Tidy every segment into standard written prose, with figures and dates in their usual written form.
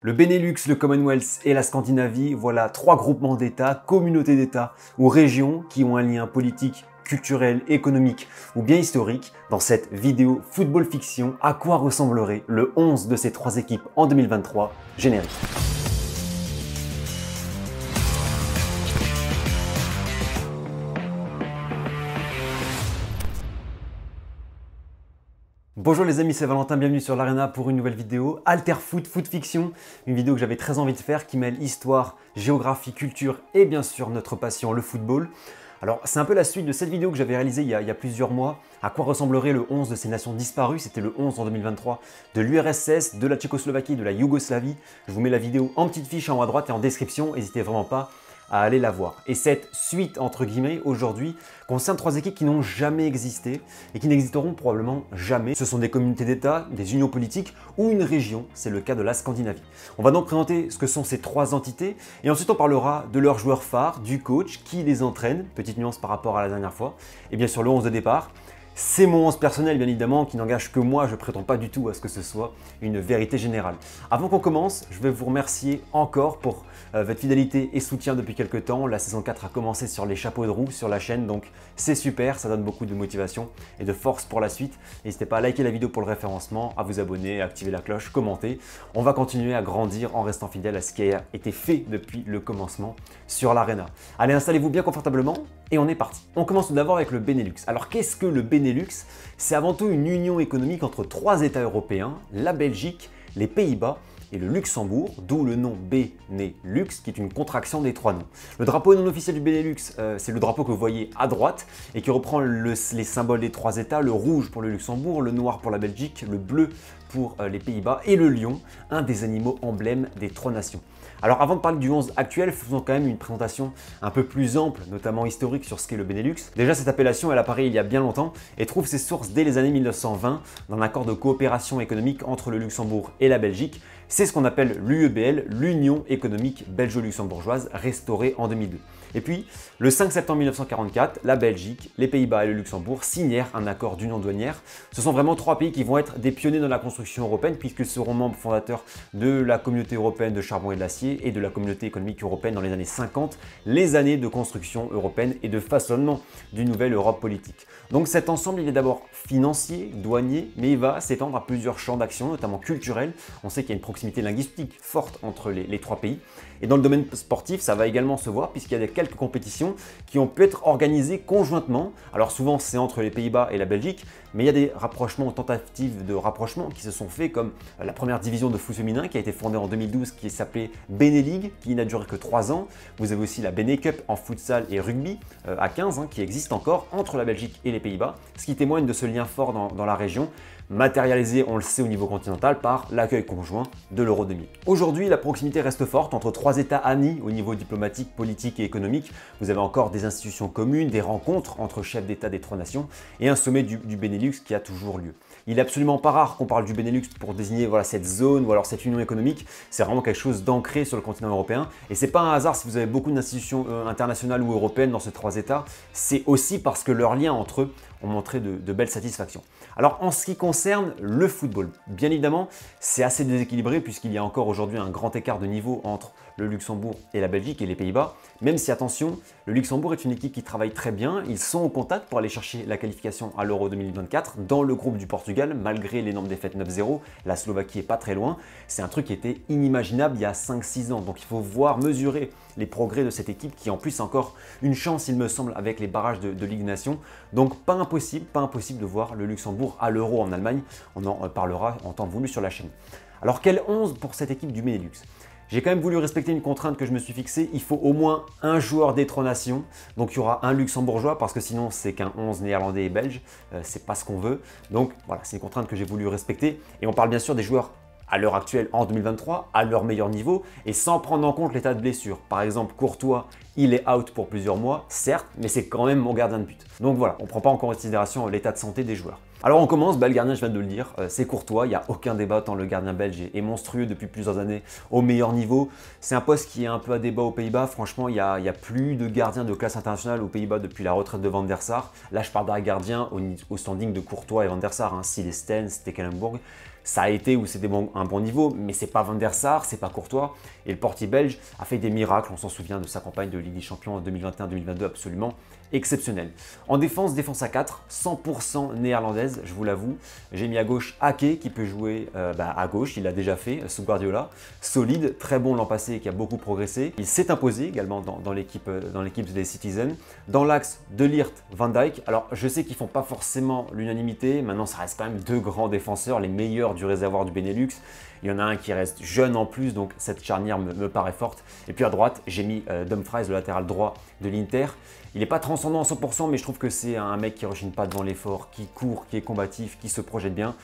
Le Benelux, le Commonwealth et la Scandinavie, voilà trois groupements d'États, communautés d'États ou régions qui ont un lien politique, culturel, économique ou bien historique. Dans cette vidéo Football Fiction, à quoi ressemblerait le 11 de ces trois équipes en 2023, générique. Bonjour les amis, c'est Valentin, bienvenue sur l'Arena pour une nouvelle vidéo Alterfoot, Foot Fiction, une vidéo que j'avais très envie de faire qui mêle histoire, géographie, culture et bien sûr notre passion, le football. Alors c'est un peu la suite de cette vidéo que j'avais réalisée il y a plusieurs mois, à quoi ressemblerait le 11 de ces nations disparues, c'était le 11 en 2023 de l'URSS, de la Tchécoslovaquie, de la Yougoslavie. Je vous mets la vidéo en petite fiche en haut à droite et en description, n'hésitez vraiment pas à aller la voir. Et cette suite, entre guillemets, aujourd'hui, concerne trois équipes qui n'ont jamais existé et qui n'existeront probablement jamais. Ce sont des communautés d'États, des unions politiques ou une région, c'est le cas de la Scandinavie. On va donc présenter ce que sont ces trois entités et ensuite on parlera de leurs joueurs phares, du coach, qui les entraîne, petite nuance par rapport à la dernière fois, et bien sûr le 11 de départ. C'est mon 11 personnel bien évidemment qui n'engage que moi, je ne prétends pas du tout à ce que ce soit une vérité générale. Avant qu'on commence, je vais vous remercier encore pour votre fidélité et soutien depuis quelques temps. La saison 4 a commencé sur les chapeaux de roue sur la chaîne, donc c'est super, ça donne beaucoup de motivation et de force pour la suite. N'hésitez pas à liker la vidéo pour le référencement, à vous abonner, à activer la cloche, commenter. On va continuer à grandir en restant fidèle à ce qui a été fait depuis le commencement sur l'Arena. Allez, installez-vous bien confortablement et on est parti. On commence tout d'abord avec le Benelux. Alors qu'est-ce que le Benelux ? C'est avant tout une union économique entre trois États européens, la Belgique, les Pays-Bas et le Luxembourg, d'où le nom Benelux, qui est une contraction des trois noms. Le drapeau non officiel du Benelux, c'est le drapeau que vous voyez à droite et qui reprend les symboles des trois États, le rouge pour le Luxembourg, le noir pour la Belgique, le bleu pour les Pays-Bas et le lion, un des animaux emblèmes des trois nations. Alors avant de parler du 11 actuel, faisons quand même une présentation un peu plus ample, notamment historique sur ce qu'est le Benelux. Déjà cette appellation, elle apparaît il y a bien longtemps et trouve ses sources dès les années 1920 dans un accord de coopération économique entre le Luxembourg et la Belgique. C'est ce qu'on appelle l'UEBL, l'Union économique belgeo-luxembourgeoise, restaurée en 2002. Et puis, le 5 septembre 1944, la Belgique, les Pays-Bas et le Luxembourg signèrent un accord d'union douanière. Ce sont vraiment trois pays qui vont être des pionniers dans la construction européenne puisqu'ils seront membres fondateurs de la communauté européenne de charbon et de l'acier et de la communauté économique européenne dans les années 50, les années de construction européenne et de façonnement d'une nouvelle Europe politique. Donc cet ensemble, il est d'abord financier, douanier, mais il va s'étendre à plusieurs champs d'action, notamment culturels. On sait qu'il y a une proximité linguistique forte entre les trois pays. Et dans le domaine sportif, ça va également se voir puisqu'il y a quelques compétitions qui ont pu être organisées conjointement. Alors souvent, c'est entre les Pays-Bas et la Belgique, mais il y a des rapprochements ou tentatives de rapprochement qui se sont faits, comme la première division de foot féminin qui a été fondée en 2012, qui s'appelait Beneligue, qui n'a duré que 3 ans. Vous avez aussi la Bene Cup en futsal et rugby à 15, qui existe encore entre la Belgique et les Pays-Bas, ce qui témoigne de ce lien fort dans la région, matérialisé, on le sait, au niveau continental par l'accueil conjoint de l'Euro 2000. Aujourd'hui, la proximité reste forte entre trois États amis au niveau diplomatique, politique et économique. Vous avez encore des institutions communes, des rencontres entre chefs d'État des trois nations et un sommet du Benelux qui a toujours lieu. Il est absolument pas rare qu'on parle du Benelux pour désigner cette zone ou alors cette union économique. C'est vraiment quelque chose d'ancré sur le continent européen. Et c'est pas un hasard si vous avez beaucoup d'institutions internationales ou européennes dans ces trois États. C'est aussi parce que leurs liens entre eux ont montré de belles satisfactions. Alors en ce qui concerne le football, bien évidemment, c'est assez déséquilibré puisqu'il y a encore aujourd'hui un grand écart de niveau entre le Luxembourg et la Belgique et les Pays-Bas, même si attention, le Luxembourg est une équipe qui travaille très bien, ils sont au contact pour aller chercher la qualification à l'Euro 2024 dans le groupe du Portugal, malgré l'énorme défaite 9-0, la Slovaquie est pas très loin, c'est un truc qui était inimaginable il y a 5-6 ans, donc il faut voir, mesurer les progrès de cette équipe qui en plus a encore une chance il me semble avec les barrages de Ligue Nation, donc pas impossible de voir le Luxembourg à l'Euro en Allemagne, on en parlera en temps voulu sur la chaîne. Alors quel 11 pour cette équipe du Benelux ? J'ai quand même voulu respecter une contrainte que je me suis fixée, il faut au moins un joueur des trois nations, donc il y aura un luxembourgeois parce que sinon c'est qu'un 11 néerlandais et belge, c'est pas ce qu'on veut, donc voilà, c'est une contrainte que j'ai voulu respecter et on parle bien sûr des joueurs à l'heure actuelle en 2023, à leur meilleur niveau et sans prendre en compte l'état de blessure. Par exemple, Courtois, il est out pour plusieurs mois, certes, mais c'est quand même mon gardien de but. Donc voilà, on ne prend pas en considération l'état de santé des joueurs. Alors on commence, le gardien, je viens de le dire, c'est Courtois, il n'y a aucun débat tant le gardien belge est monstrueux depuis plusieurs années au meilleur niveau. C'est un poste qui est un peu à débat aux Pays-Bas, franchement il n'y a plus de gardien de classe internationale aux Pays-Bas depuis la retraite de Van der Sar. Là je parle d'un gardien au standing de Courtois et Van der Sar, Silestein, Stekelenburg. Ça a été ou c'était un bon niveau, mais c'est pas Van der Sar, c'est pas Courtois. Et le portier belge a fait des miracles, on s'en souvient de sa campagne de Ligue des Champions en 2021-2022 absolument exceptionnelle. En défense à 4, 100% néerlandaise, je vous l'avoue. J'ai mis à gauche Ake qui peut jouer à gauche, il l'a déjà fait sous Guardiola. Solide, très bon l'an passé et qui a beaucoup progressé. Il s'est imposé également dans l'équipe des Citizens. Dans l'axe De Ligt, Van Dijk. Alors je sais qu'ils font pas forcément l'unanimité, maintenant ça reste quand même deux grands défenseurs, les meilleurs du réservoir du Benelux. Il y en a un qui reste jeune en plus, donc cette charnière me paraît forte. Et puis à droite, j'ai mis Dumfries, le latéral droit de l'Inter. Il n'est pas transcendant à 100%, mais je trouve que c'est un mec qui ne rechigne pas devant l'effort, qui court, qui est combatif, qui se projette bien.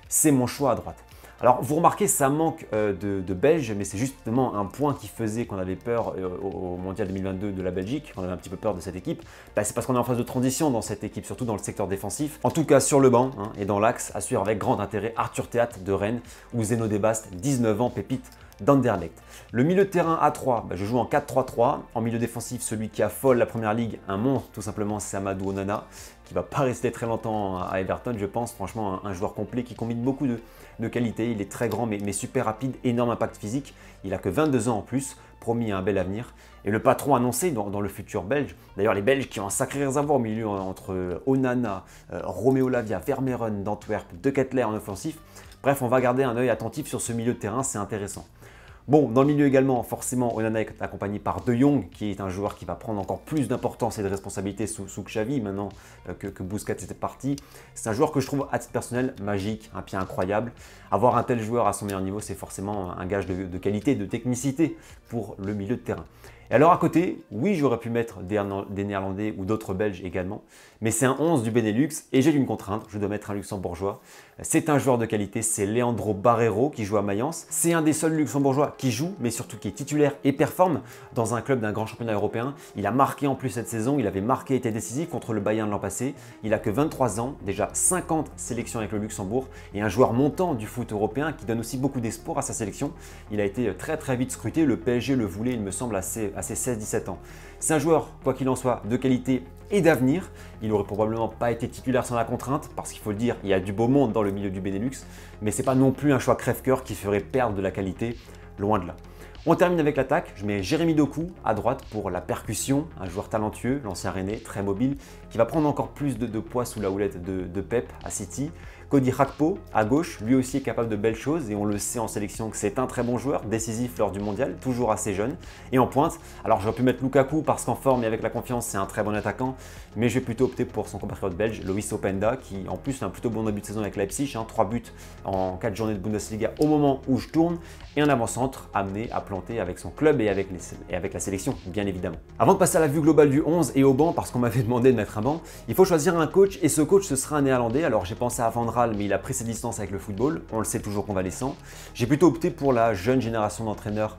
C'est mon choix à droite. Alors vous remarquez, ça manque de Belges, mais c'est justement un point qui faisait qu'on avait peur au Mondial 2022 de la Belgique, on avait un petit peu peur de cette équipe. C'est parce qu'on est en phase de transition dans cette équipe, surtout dans le secteur défensif. En tout cas sur le banc et dans l'axe, à suivre avec grand intérêt Arthur Théâtre de Rennes ou Zeno Debast, 19 ans, pépite d'Anderlecht. Le milieu de terrain à 3, je joue en 4-3-3. En milieu défensif, celui qui affole la première ligue, un monstre tout simplement, c'est Amadou Onana, qui va pas rester très longtemps à Everton, je pense. Franchement, un joueur complet qui combine beaucoup de qualités. Il est très grand, mais super rapide, énorme impact physique. Il a que 22 ans en plus, promis à un bel avenir. Et le patron annoncé dans le futur belge, d'ailleurs les Belges qui ont un sacré réservoir au milieu entre Onana, Romeo Lavia, Vermeeren d'Antwerp, De Ketelaere en offensif. Bref, on va garder un œil attentif sur ce milieu de terrain, c'est intéressant. Bon, dans le milieu également, forcément, Onana est accompagné par De Jong, qui est un joueur qui va prendre encore plus d'importance et de responsabilité sous Xavi, maintenant que Busquets était parti. C'est un joueur que je trouve, à titre personnel, magique, un pied incroyable. Avoir un tel joueur à son meilleur niveau, c'est forcément un gage de qualité, de technicité pour le milieu de terrain. Et alors à côté, oui, j'aurais pu mettre des Néerlandais ou d'autres Belges également, mais c'est un 11 du Benelux et j'ai une contrainte, je dois mettre un Luxembourgeois. C'est un joueur de qualité, c'est Leandro Barreiro qui joue à Mayence. C'est un des seuls Luxembourgeois qui joue, mais surtout qui est titulaire et performe dans un club d'un grand championnat européen. Il a marqué en plus cette saison, il avait marqué et été décisif contre le Bayern l'an passé. Il a que 23 ans, déjà 50 sélections avec le Luxembourg et un joueur montant du foot européen qui donne aussi beaucoup d'espoir à sa sélection. Il a été très vite scruté, le PSG le voulait, il me semble, à ses 16-17 ans. C'est un joueur, quoi qu'il en soit, de qualité et d'avenir. Il n'aurait probablement pas été titulaire sans la contrainte, parce qu'il faut le dire, il y a du beau monde dans le milieu du Benelux, mais c'est pas non plus un choix crève-cœur qui ferait perdre de la qualité, loin de là. On termine avec l'attaque, je mets Jérémy Doku à droite pour la percussion, un joueur talentueux, l'ancien Rennais, très mobile, qui va prendre encore plus de poids sous la houlette de Pep à City. Cody Gakpo à gauche, lui aussi est capable de belles choses et on le sait en sélection que c'est un très bon joueur, décisif lors du mondial, toujours assez jeune. Et en pointe, alors j'aurais pu mettre Lukaku parce qu'en forme et avec la confiance c'est un très bon attaquant, mais je vais plutôt opter pour son compatriote belge, Loïs Openda, qui en plus a un plutôt bon début de saison avec Leipzig, 3 buts en 4 journées de Bundesliga au moment où je tourne, et un avant-centre amené à planter avec son club et avec la sélection, bien évidemment. Avant de passer à la vue globale du 11 et au banc, parce qu'on m'avait demandé de mettre un banc, il faut choisir un coach et ce coach ce sera un néerlandais. Alors j'ai pensé à Van Raal, mais il a pris ses distances avec le football, on le sait toujours convalescent. J'ai plutôt opté pour la jeune génération d'entraîneurs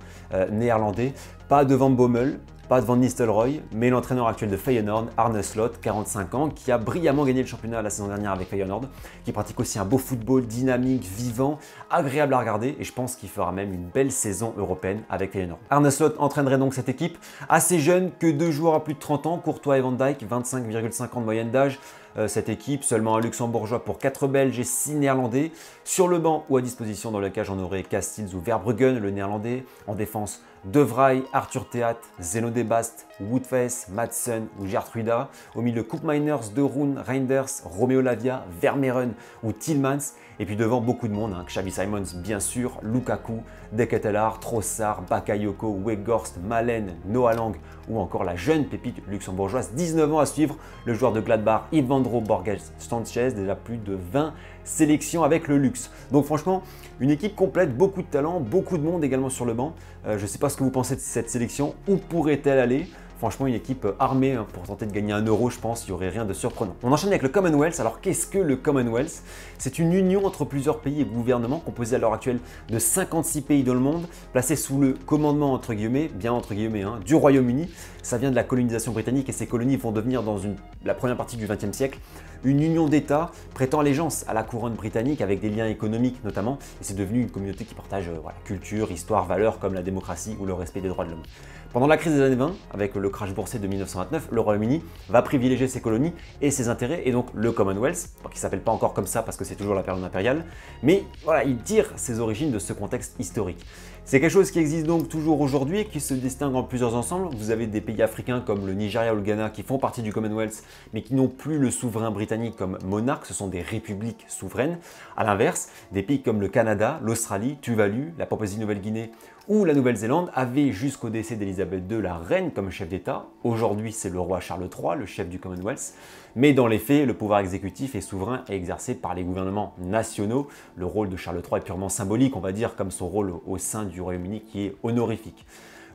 néerlandais, pas de Van Bommel, pas de Van Nistelrooy, mais l'entraîneur actuel de Feyenoord, Arne Slot, 45 ans, qui a brillamment gagné le championnat la saison dernière avec Feyenoord, qui pratique aussi un beau football dynamique, vivant, agréable à regarder, et je pense qu'il fera même une belle saison européenne avec Feyenoord. Arne Slot entraînerait donc cette équipe, assez jeune, que 2 joueurs à plus de 30 ans, Courtois et Van Dijk, 25,5 ans de moyenne d'âge. Cette équipe, seulement un luxembourgeois pour 4 belges et 6 néerlandais. Sur le banc ou à disposition dans le cas j'en aurai Castils ou Verbruggen, le néerlandais. En défense, De Vrij, Arthur Théâtre, Zeno Debast, Woodface, Madsen ou Gertruida. Au milieu, Koopmeiners, De Roon, Reinders, Romeo Lavia, Vermeeren ou Tielemans. Et puis devant, beaucoup de monde, Xavi Simons bien sûr, Lukaku, De Ketelaere, Trossard, Bakayoko, Weghorst, Malen, Noah Lang ou encore la jeune pépite luxembourgeoise, 19 ans à suivre, le joueur de Gladbach, Ivandro Borges Sanchez, déjà plus de 20 sélections avec le luxe. Donc franchement, une équipe complète, beaucoup de talent, beaucoup de monde également sur le banc. Je ne sais pas ce que vous pensez de cette sélection, où pourrait-elle aller ? Franchement, une équipe armée pour tenter de gagner 1 euro, je pense, il n'y aurait rien de surprenant. On enchaîne avec le Commonwealth. Alors, qu'est-ce que le Commonwealth? C'est une union entre plusieurs pays et gouvernements composée à l'heure actuelle de 56 pays dans le monde, placés sous le commandement, entre guillemets, bien entre guillemets, du Royaume-Uni. ça vient de la colonisation britannique et ces colonies vont devenir dans la première partie du XXe siècle une union d'États prêtant allégeance à la couronne britannique avec des liens économiques notamment, et c'est devenu une communauté qui partage culture, histoire, valeurs comme la démocratie ou le respect des droits de l'homme. Pendant la crise des années 20, avec le crash boursier de 1929, le Royaume-Uni va privilégier ses colonies et ses intérêts, et donc le Commonwealth, qui ne s'appelle pas encore comme ça parce que c'est toujours la période impériale, mais voilà, il tire ses origines de ce contexte historique. C'est quelque chose qui existe donc toujours aujourd'hui et qui se distingue en plusieurs ensembles. Vous avez des pays africains comme le Nigeria ou le Ghana qui font partie du Commonwealth, mais qui n'ont plus le souverain britannique comme monarque, ce sont des républiques souveraines. A l'inverse, des pays comme le Canada, l'Australie, Tuvalu, la Papouasie-Nouvelle-Guinée ou la Nouvelle-Zélande avaient jusqu'au décès d'Elisabeth II la reine comme chef d'État. Aujourd'hui, c'est le roi Charles III, le chef du Commonwealth. Mais dans les faits, le pouvoir exécutif et souverain est exercé par les gouvernements nationaux. Le rôle de Charles III est purement symbolique, on va dire, comme son rôle au sein du Royaume-Uni qui est honorifique.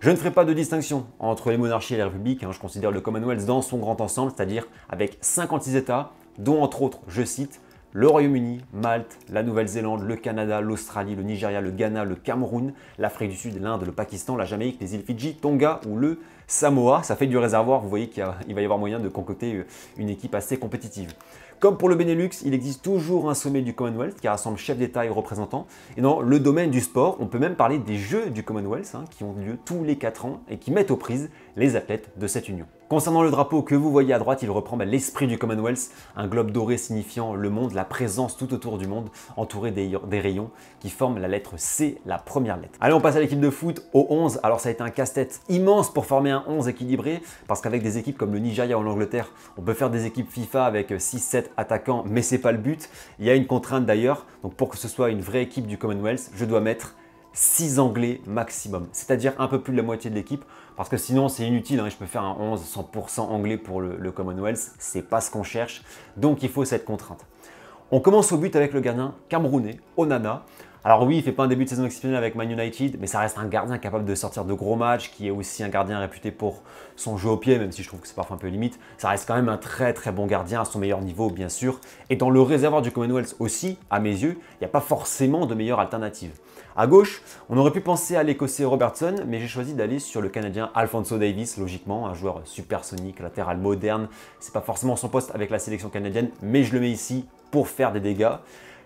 Je ne ferai pas de distinction entre les monarchies et les républiques, je considère le Commonwealth dans son grand ensemble, c'est-à-dire avec 56 États, dont entre autres, je cite, le Royaume-Uni, Malte, la Nouvelle-Zélande, le Canada, l'Australie, le Nigeria, le Ghana, le Cameroun, l'Afrique du Sud, l'Inde, le Pakistan, la Jamaïque, les îles Fidji, Tonga ou le Samoa. Ça fait du réservoir, vous voyez qu'il va y avoir moyen de concocter une équipe assez compétitive. Comme pour le Benelux, il existe toujours un sommet du Commonwealth qui rassemble chefs d'État et représentants. Et dans le domaine du sport, on peut même parler des Jeux du Commonwealth qui ont lieu tous les 4 ans et qui mettent aux prises les athlètes de cette union. Concernant le drapeau que vous voyez à droite, il reprend l'esprit du Commonwealth, un globe doré signifiant le monde, la présence tout autour du monde, entouré des rayons qui forment la lettre C, la première lettre. Allez, on passe à l'équipe de foot, au 11. Alors ça a été un casse-tête immense pour former un 11 équilibré, parce qu'avec des équipes comme le Nigeria ou l'Angleterre, on peut faire des équipes FIFA avec 6-7 attaquants, mais c'est pas le but. Il y a une contrainte d'ailleurs, donc pour que ce soit une vraie équipe du Commonwealth, je dois mettre 6 Anglais maximum, c'est-à-dire un peu plus de la moitié de l'équipe, parce que sinon c'est inutile, je peux faire un 11 100% anglais pour le Commonwealth, c'est pas ce qu'on cherche, donc il faut cette contrainte. On commence au but avec le gardien camerounais, Onana. Alors oui, il ne fait pas un début de saison exceptionnel avec Man United, mais ça reste un gardien capable de sortir de gros matchs, qui est aussi un gardien réputé pour son jeu au pied, même si je trouve que c'est parfois un peu limite. Ça reste quand même un très très bon gardien à son meilleur niveau, bien sûr. Et dans le réservoir du Commonwealth aussi, à mes yeux, il n'y a pas forcément de meilleure alternative. À gauche, on aurait pu penser à l'Écossais Robertson, mais j'ai choisi d'aller sur le Canadien Alphonso Davies, logiquement, un joueur supersonique, latéral moderne. C'est pas forcément son poste avec la sélection canadienne, mais je le mets ici pour faire des dégâts.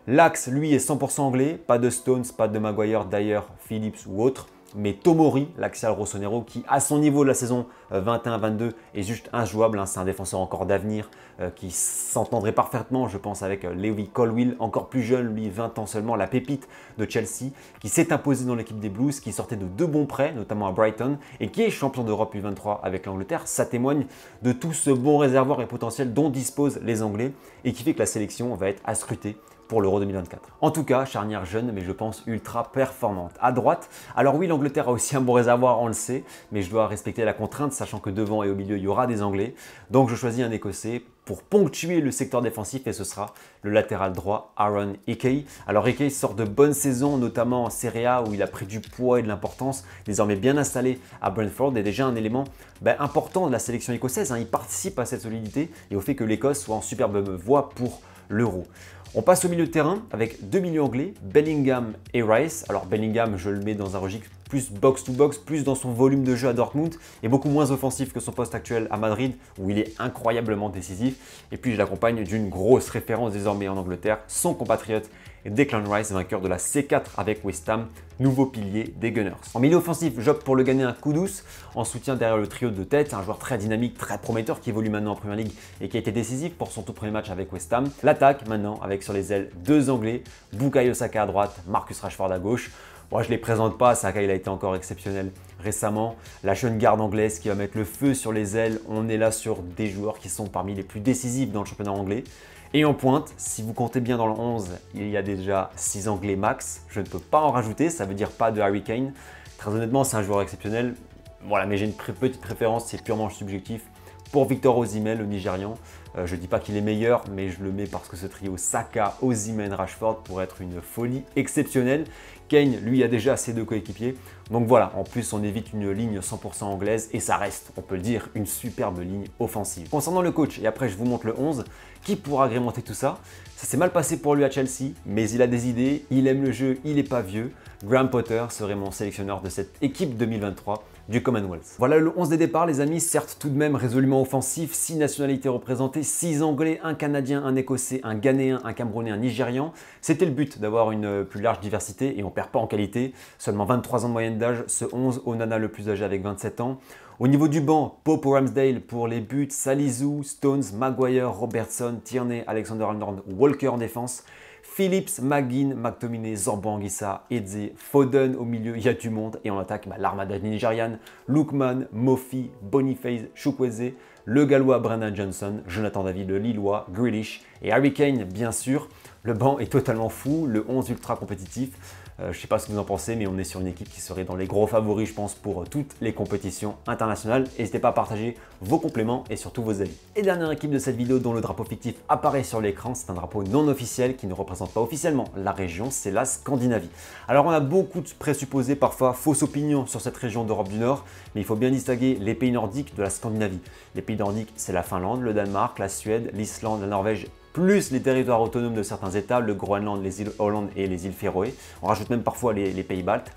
L'axe, lui, est 100% anglais, pas de Stones, pas de Maguire, Dyer, Phillips ou autre, mais Tomori, l'axial rossonero, qui à son niveau de la saison 21-22 est juste injouable, c'est un défenseur encore d'avenir qui s'entendrait parfaitement, je pense, avec Levi Colwill, encore plus jeune, lui 20 ans seulement, la pépite de Chelsea, qui s'est imposé dans l'équipe des Blues, qui sortait de 2 bons prêts, notamment à Brighton, et qui est champion d'Europe U23 avec l'Angleterre. Ça témoigne de tout ce bon réservoir et potentiel dont disposent les Anglais, et qui fait que la sélection va être à scruter pour l'Euro 2024. En tout cas, charnière jeune, mais je pense ultra performante. À droite, alors oui, l'Angleterre a aussi un bon réservoir, on le sait, mais je dois respecter la contrainte, sachant que devant et au milieu, il y aura des Anglais. Donc je choisis un Écossais pour ponctuer le secteur défensif, et ce sera le latéral droit Aaron Hickey. Alors Hickey sort de bonnes saisons, notamment en Serie A, où il a pris du poids et de l'importance, désormais bien installé à Brentford, et déjà un élément important de la sélection écossaise. Il participe à cette solidité et au fait que l'Écosse soit en superbe voie pour l'Euro. On passe au milieu de terrain avec 2 milieux anglais, Bellingham et Rice. Alors Bellingham, je le mets dans un registre plus box-to-box, plus dans son volume de jeu à Dortmund et beaucoup moins offensif que son poste actuel à Madrid où il est incroyablement décisif. Et puis je l'accompagne d'une grosse référence désormais en Angleterre, son compatriote Declan Rice, vainqueur de la C4 avec West Ham, nouveau pilier des Gunners. En milieu offensif, j'opte pour le Ghanéen Kudus, en soutien derrière le trio de tête, un joueur très dynamique, très prometteur qui évolue maintenant en Première Ligue et qui a été décisif pour son tout premier match avec West Ham. L'attaque maintenant avec sur les ailes 2 Anglais, Bukayo Saka à droite, Marcus Rashford à gauche. Moi, je ne les présente pas, Saka il a été encore exceptionnel récemment. La jeune garde anglaise qui va mettre le feu sur les ailes, on est là sur des joueurs qui sont parmi les plus décisifs dans le championnat anglais. Et en pointe, si vous comptez bien dans le 11, il y a déjà 6 Anglais max. Je ne peux pas en rajouter, ça veut dire pas de Harry Kane. Très honnêtement, c'est un joueur exceptionnel. Voilà, mais j'ai une petite préférence, c'est purement subjectif, pour Victor Osimhen, le Nigérian. Je ne dis pas qu'il est meilleur, mais je le mets parce que ce trio Saka, Osimhen, Rashford pourrait être une folie exceptionnelle. Kane, lui, a déjà ses 2 coéquipiers. Donc voilà, en plus, on évite une ligne 100% anglaise et ça reste, on peut le dire, une superbe ligne offensive. Concernant le coach, et après je vous montre le 11, qui pourra agrémenter tout ça. Ça s'est mal passé pour lui à Chelsea, mais il a des idées, il aime le jeu, il n'est pas vieux. Graham Potter serait mon sélectionneur de cette équipe 2023 du Commonwealth. Voilà le 11 des départs les amis, certes tout de même résolument offensif, 6 nationalités représentées, 6 Anglais, un Canadien, un Écossais, un Ghanéen, un Camerounais, un Nigérian. C'était le but d'avoir une plus large diversité et on ne perd pas en qualité. Seulement 23 ans de moyenne d'âge, ce 11 Onana le plus âgé avec 27 ans. Au niveau du banc, Pope ou Ramsdale pour les buts, Salisu, Stones, Maguire, Robertson, Tierney, Alexander-Arnold, Walker en défense. Phillips, McGinn, McTominay, Zorbo-Anguissa, Eze, Foden au milieu, il y a du monde. Et en attaque, l'armada nigériane, Lookman, Mofi, Boniface, Chukwueze, le Gallois Brennan Johnson, Jonathan David, le Lillois, Grealish et Harry Kane, bien sûr. Le banc est totalement fou, le 11 ultra compétitif. Je ne sais pas ce que vous en pensez, mais on est sur une équipe qui serait dans les gros favoris, je pense, pour toutes les compétitions internationales. N'hésitez pas à partager vos compléments et surtout vos avis. Et dernière équipe de cette vidéo dont le drapeau fictif apparaît sur l'écran, c'est un drapeau non officiel qui ne représente pas officiellement la région, c'est la Scandinavie. Alors on a beaucoup de présupposés, parfois fausses opinions sur cette région d'Europe du Nord, mais il faut bien distinguer les pays nordiques de la Scandinavie. Les pays nordiques, c'est la Finlande, le Danemark, la Suède, l'Islande, la Norvège, plus les territoires autonomes de certains États, le Groenland, les îles Hollande et les îles Féroé. On rajoute même parfois les pays baltes.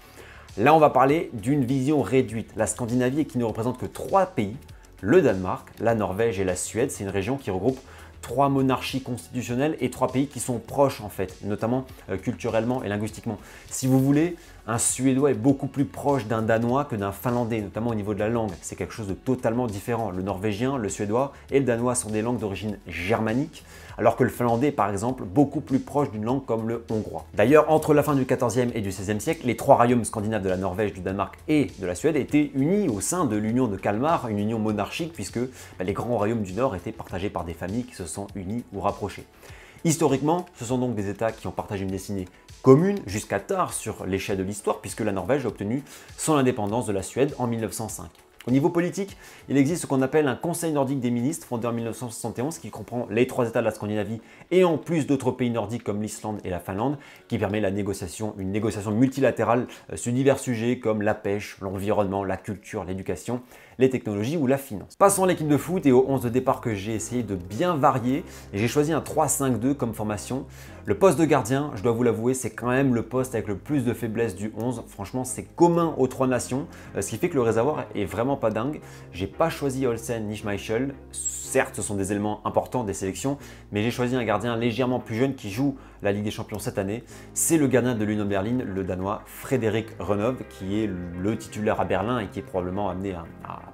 Là, on va parler d'une vision réduite. La Scandinavie qui ne représente que 3 pays, le Danemark, la Norvège et la Suède. C'est une région qui regroupe 3 monarchies constitutionnelles et 3 pays qui sont proches en fait, notamment culturellement et linguistiquement. Si vous voulez, un Suédois est beaucoup plus proche d'un Danois que d'un Finlandais, notamment au niveau de la langue. C'est quelque chose de totalement différent. Le norvégien, le suédois et le danois sont des langues d'origine germanique, alors que le finlandais est par exemple beaucoup plus proche d'une langue comme le hongrois. D'ailleurs, entre la fin du XIVe et du XVIe siècle, les 3 royaumes scandinaves de la Norvège, du Danemark et de la Suède étaient unis au sein de l'union de Kalmar, une union monarchique puisque les grands royaumes du Nord étaient partagés par des familles qui se sont unies ou rapprochées. Historiquement, ce sont donc des États qui ont partagé une destinée commune jusqu'à tard sur l'échelle de l'histoire puisque la Norvège a obtenu son indépendance de la Suède en 1905. Au niveau politique, il existe ce qu'on appelle un Conseil nordique des ministres fondé en 1971 qui comprend les 3 États de la Scandinavie et en plus d'autres pays nordiques comme l'Islande et la Finlande qui permet une négociation multilatérale sur divers sujets comme la pêche, l'environnement, la culture, l'éducation, les technologies ou la finance. Passons à l'équipe de foot et au 11 de départ que j'ai essayé de bien varier et j'ai choisi un 3-5-2 comme formation. Le poste de gardien, je dois vous l'avouer, c'est quand même le poste avec le plus de faiblesse du 11. Franchement, c'est commun aux 3 nations, ce qui fait que le réservoir est vraiment pas dingue. J'ai pas choisi Olsen ni Schmeichel. Certes, ce sont des éléments importants des sélections, mais j'ai choisi un gardien légèrement plus jeune qui joue la Ligue des Champions cette année. C'est le gardien de l'Union Berlin, le Danois Frederik Renov, qui est le titulaire à Berlin et qui est probablement amené à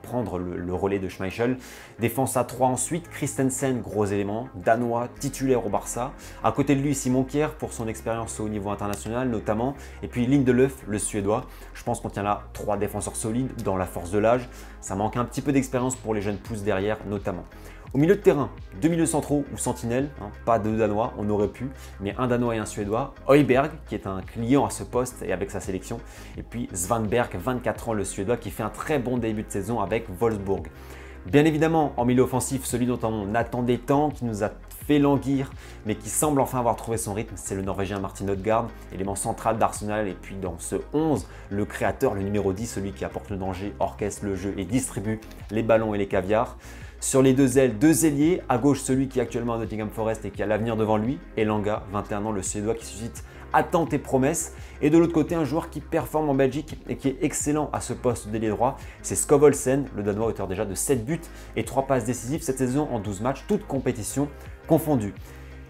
prendre le relais de Schmeichel. Défense à 3 ensuite, Christensen, gros élément, Danois, titulaire au Barça. À côté de lui, Simon Kjær pour son expérience au niveau international notamment. Et puis Lindelöf, le Suédois. Je pense qu'on tient là 3 défenseurs solides dans la force de l'âge. Ça manque un petit peu d'expérience pour les jeunes pousses derrière notamment. Au milieu de terrain, 2 milieux centraux ou sentinelles, pas de Danois, on aurait pu, mais un Danois et un Suédois. Højbjerg, qui est un client à ce poste et avec sa sélection. Et puis Svanberg, 24 ans, le Suédois, qui fait un très bon début de saison avec Wolfsburg. Bien évidemment, en milieu offensif, celui dont on attendait tant, qui nous a fait languir, mais qui semble enfin avoir trouvé son rythme, c'est le Norvégien Martin Odegaard, élément central d'Arsenal. Et puis dans ce 11, le créateur, le numéro 10, celui qui apporte le danger, orchestre le jeu et distribue les ballons et les caviars. Sur les 2 ailes, 2 ailiers, à gauche celui qui est actuellement à Nottingham Forest et qui a l'avenir devant lui, Elanga, 21 ans, le Suédois qui suscite attentes et promesses. Et de l'autre côté, un joueur qui performe en Belgique et qui est excellent à ce poste d'ailier droit, c'est Skov Olsen, le Danois auteur déjà de 7 buts et 3 passes décisives cette saison en 12 matchs, toutes compétitions confondues.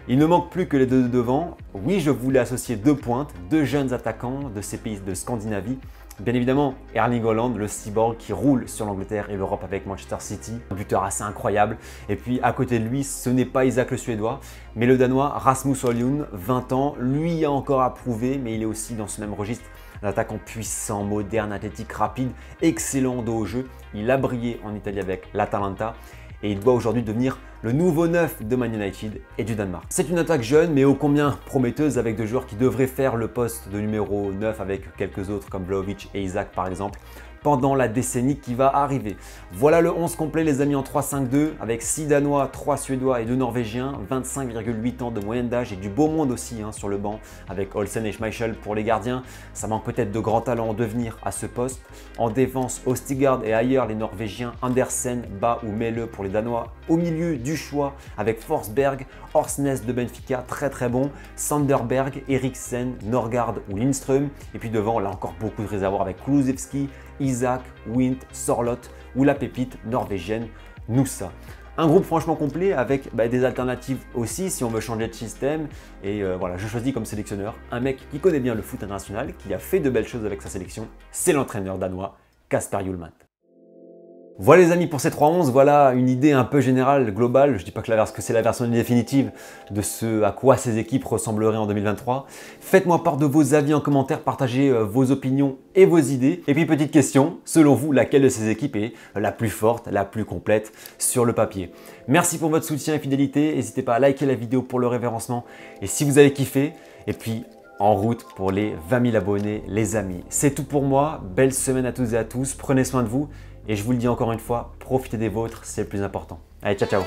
Il ne manque plus que les 2 de devant. Oui, je voulais associer 2 pointes, 2 jeunes attaquants de ces pays de Scandinavie. Bien évidemment, Erling Haaland, le cyborg qui roule sur l'Angleterre et l'Europe avec Manchester City, un buteur assez incroyable. Et puis à côté de lui, ce n'est pas Isaac le Suédois, mais le Danois Rasmus Højlund, 20 ans. Lui a encore à prouver, mais il est aussi dans ce même registre. Un attaquant puissant, moderne, athlétique, rapide, excellent dos au jeu. Il a brillé en Italie avec l'Atalanta. Et il doit aujourd'hui devenir le nouveau neuf de Man United et du Danemark. C'est une attaque jeune mais ô combien prometteuse avec 2 joueurs qui devraient faire le poste de numéro 9 avec quelques autres comme Vlahovic et Isaac par exemple pendant la décennie qui va arriver. Voilà le 11 complet les amis en 3-5-2 avec 6 Danois, 3 Suédois et 2 Norvégiens, 25,8 ans de moyenne d'âge et du beau monde aussi sur le banc avec Olsen et Schmeichel pour les gardiens. Ça manque peut-être de grands talents en devenir à ce poste. En défense, Østigard et ailleurs les Norvégiens, Andersen, Ba ou Melle pour les Danois. Au milieu, du du choix avec Forsberg, Orsnes de Benfica, très bon, Sanderberg, Eriksen, Norgard ou Lindström. Et puis devant, là encore beaucoup de réservoirs avec Kulusevski, Isaac, Wint, Sorloth ou la pépite norvégienne Nusa. Un groupe franchement complet avec des alternatives aussi si on veut changer de système. Et voilà, je choisis comme sélectionneur un mec qui connaît bien le foot international, qui a fait de belles choses avec sa sélection. C'est l'entraîneur danois Kasper Hjulmand. Voilà les amis pour ces 3-11, voilà une idée un peu générale, globale. Je ne dis pas que c'est la version définitive de ce à quoi ces équipes ressembleraient en 2023. Faites-moi part de vos avis en commentaire, partagez vos opinions et vos idées. Et puis petite question, selon vous, laquelle de ces équipes est la plus forte, la plus complète sur le papier? Merci pour votre soutien et fidélité, n'hésitez pas à liker la vidéo pour le référencement. Et si vous avez kiffé, et puis en route pour les 20 000 abonnés les amis. C'est tout pour moi, belle semaine à toutes et à tous, prenez soin de vous. Et je vous le dis encore une fois, profitez des vôtres, c'est le plus important. Allez, ciao ciao.